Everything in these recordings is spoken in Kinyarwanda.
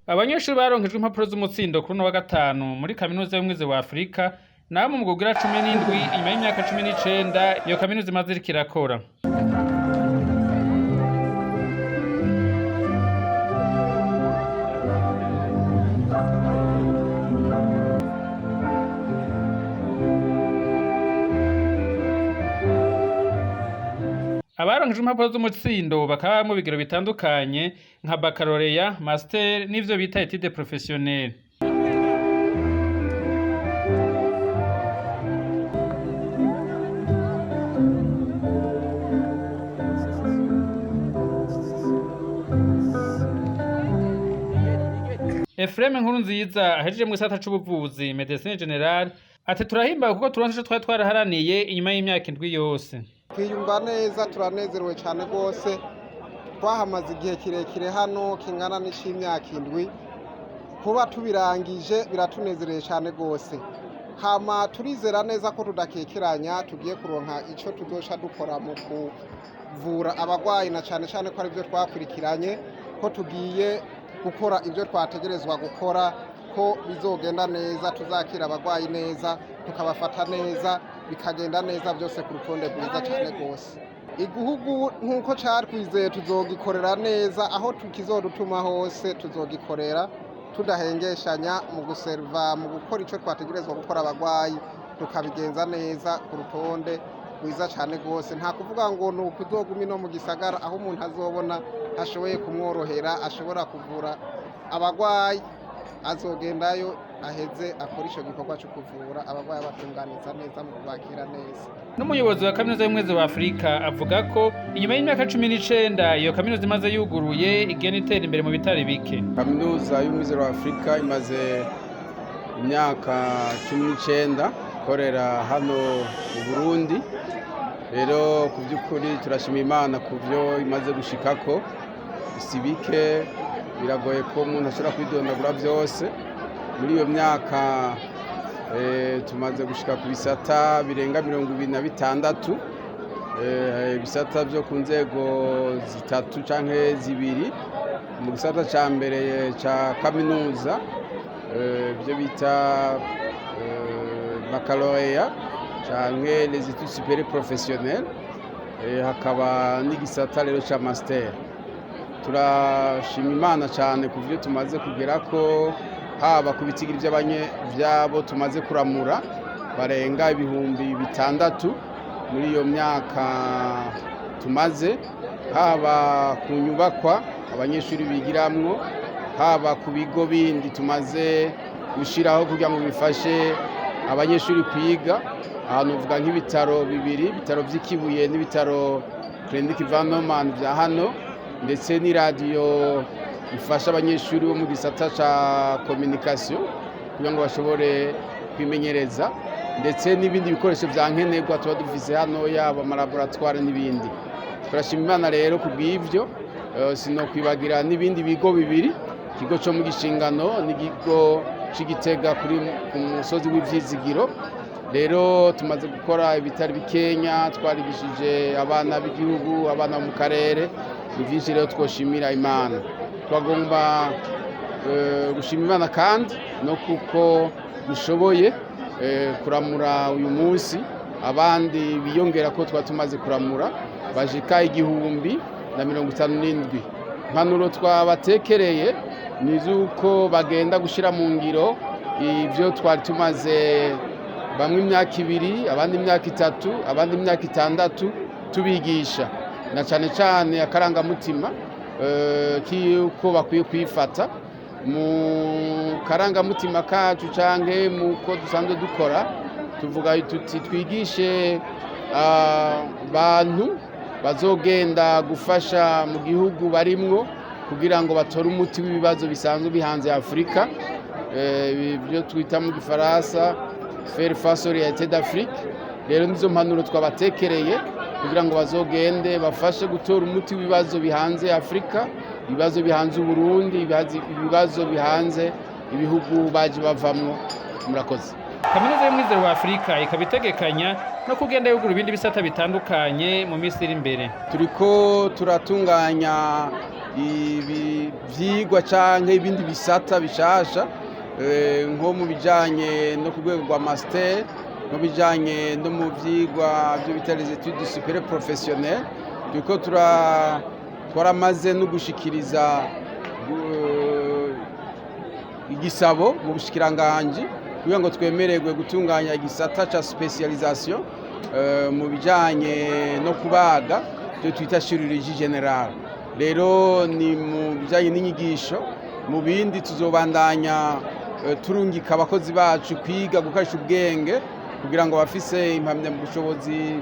Abanyeshuri baronkejwe impapuro z'umutsindo kuri uno wa gatanu muri kaminuza y'ubumwe wa Afrika nabo mu gugira 17 inyuma y'imyaka 19 iyo kaminuza imaze iriko irakora. Abaronkejwe impapuro z'umutsindo bakaba mu bigero bitandukanye nka baccalaureat, master n'ivyo bita études professionnelles. Efreme Nkurunziza ahejeje mu gisata c'ubuvuzi Medecine General ati turahimbaye kuko turonse twari twaraharaniye inyuma y'imyaka indwi yose. Twiyumva neza turanezerewe cyane rwose twahamaze igihe kirekire hano kingana n'imyaka indwi kuba tubirangije biratunezereye cyane rwose hama turizera neza ko tudakekeranya tugiye kuronka icyo tuzosha dukora mu kuvura abagwayi na cyane cyane ko ari byo twakurikiranye ko tugiye gukora ibyo twategerezwa gukora ko bizogenda neza tuzakira abagwayi neza tukabafata neza bikagenda neza byose ku rutonde rwiza cyane rwose. Igihugu nk'uko cyatwizeye tuzogikorera neza aho tukizodutuma hose tuzogikorera tudahengeshanya mu guserva mu gukora icyo twategerezwa gukora abagwayi tukabigenza neza ku rutonde rwiza cyane rwose. Nta kuvuga ngo ni ukuzoguma ino mu gisagara aho umuntu azobona ashoboye kumworohera ashobora kuvura abagwayi azogendayo aheze akora icyo gikorwa cyo kuvura abagwayi batunganiza neza mu kubakira neza. N'umuyobozi wa kaminuza y'ubumwe wa Afrika avuga ko inyuma y'imyaka 19 iyo kaminuza imaze yuguruye igenda itera imbere mu bitari bike. Kaminuza y'ubumwe wa Afrika imaze imyaka 19 ikorera hano mu Burundi. Rero ku by'ukuri turashima Imana ku byo imaze gushikako sibike biragoye ko umuntu ashobora kwidondagura byose. Muri iyo myaka tumaze gushika ku bisata birenga 26 bisata byo ku nzego zitatu canke zibiri. Mu gisata ca mbere ca kaminuza byo bita baccalaureat canke les études supérieures professionnelles, hakaba n'igisata rero ca master. Turashima Imana cyane ku byo tumaze kugera ko haba ku bitigiri by'abo tumaze kuramura barenga 6,000 muri iyo myaka tumaze, haba ku nyubakwa abanyeshuri bigiramwo, haba ku bigo bindi tumaze gushiraho kugira ngo bifashe abanyeshuri kwiga. Ahantu uvuga nk'ibitaro bibiri, ibitaro by'Ikibuye n'ibitaro Clinique Vanderman bya hano, ndetse n'iradiyo ifasha abanyeshuri bo mu gisata ca communication kugira ngo bashobore kwimenyereza, ndetse n'ibindi bikoresho vya nkenerwa tuba dufise hano yaba amalaboratoire n'ibindi. Turashima Imana rero ku bw'ivyo, sino kwibagira n'ibindi bigo bibiri, ikigo co mu Gishingano n'ikigo c'Igitega kuri ku musozi w'ivyizigiro. Rero tumaze gukora ibitari bikenya, twarigishije abana b'igihugu, abana mu karere. Ni byinshi rero twoshimira Imana. Twagomba gushima Imana kandi no kuko dushoboye kuramura uyu munsi abandi biyongera ko twatumaze kuramura bajika 1,057. Impanuro twabatekereye ni zuko bagenda gushira mu ngiro ibyo twari tumaze bamwe imyaka 2, abandi imyaka 3, abandi imyaka 6 tubigisha, na cyane cyane akarangamutima ko bakwiye kwifata mu karangamutima kacu canke muko dusanzwe dukora. Tuvuga tuti twigishe abantu bazogenda gufasha mu gihugu barimwo kugira ngo batore umuti w'ibibazo bisanzwe bihanze Afrika, ibyo twita mu Gifaransa faire face aux réalités d'Afrique. Rero nizo mpanuro twabatekereye kugira ngo bazogende bafashe gutora umuti w'ibibazo bihanze Afrika, ibibazo bihanze Burundi, ibibazo bihanze ibihugu baje bavamwo. Murakoze. Kaminuza y'Umwizero wa Afrika ikaba itegekanya no kugenda yugura ibindi bisata bitandukanye mu minsi iri imbere. Turiko turatunganya ivyigwa canke ibindi bisata bishasha nko mu bijanye no ku rwego rwa master, no bijanye no mu vyigwa byo bita les études supérieures professionnelles. Turiko twaramaze no gushikiriza igisabo mu bushikiranganji kugira ngo twemererwe gutunganya igisata ca specialisation mu bijanye no kubaga byo twita chirurgie générale. Rero ni mu bijanye n'inyigisho, mu bindi tuzobandanya turungika abakozi bacu kwiga gukoresha ubwenge kugira ngo bafise impamyabushobozi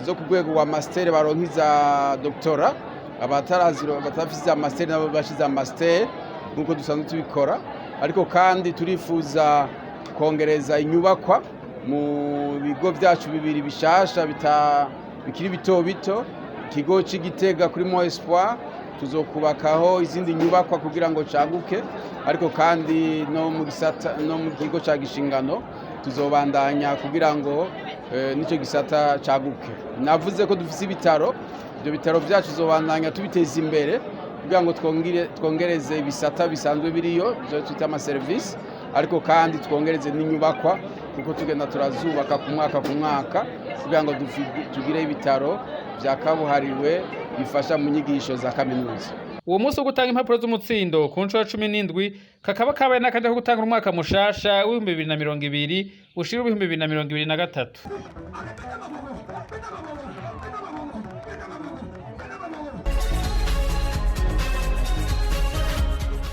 zo ku rwego rwa master baronkiza doctora, abatafise master nabo bashize master nkuko dusanzwe tubikora. Ariko kandi turifuza kongereza inyubakwa mu bigo byacu bibiri bishasha bikiri bito, ikigo c'Igitega kuri Mo Espoir tuzokubakaho izindi nyubakwa kugira ngo caguke, ariko kandi no mu gisata no mu kigo ca Gishingano tuzobandanya kugira ngo nico gisata caguke. Navuze ko dufise ibitaro, ibyo bitaro byacu tuzobandanya tubiteza imbere kugira ngo twongereze ibisata bisanzwe biriyo byo twita ama service, ariko kandi twongereze n'inyubakwa kuko tugenda turazubaka ku mwaka kugira ngo tugire ibitaro bya kabuhariwe bifasha mu nyigisho za kaminuza. Uwo munsi wo gutanga impapuro z'umutsindo ku nshuro 17 kakaba kabaye n'akajya ko gutanga umwaka mushasha w'2020 ushira 2023.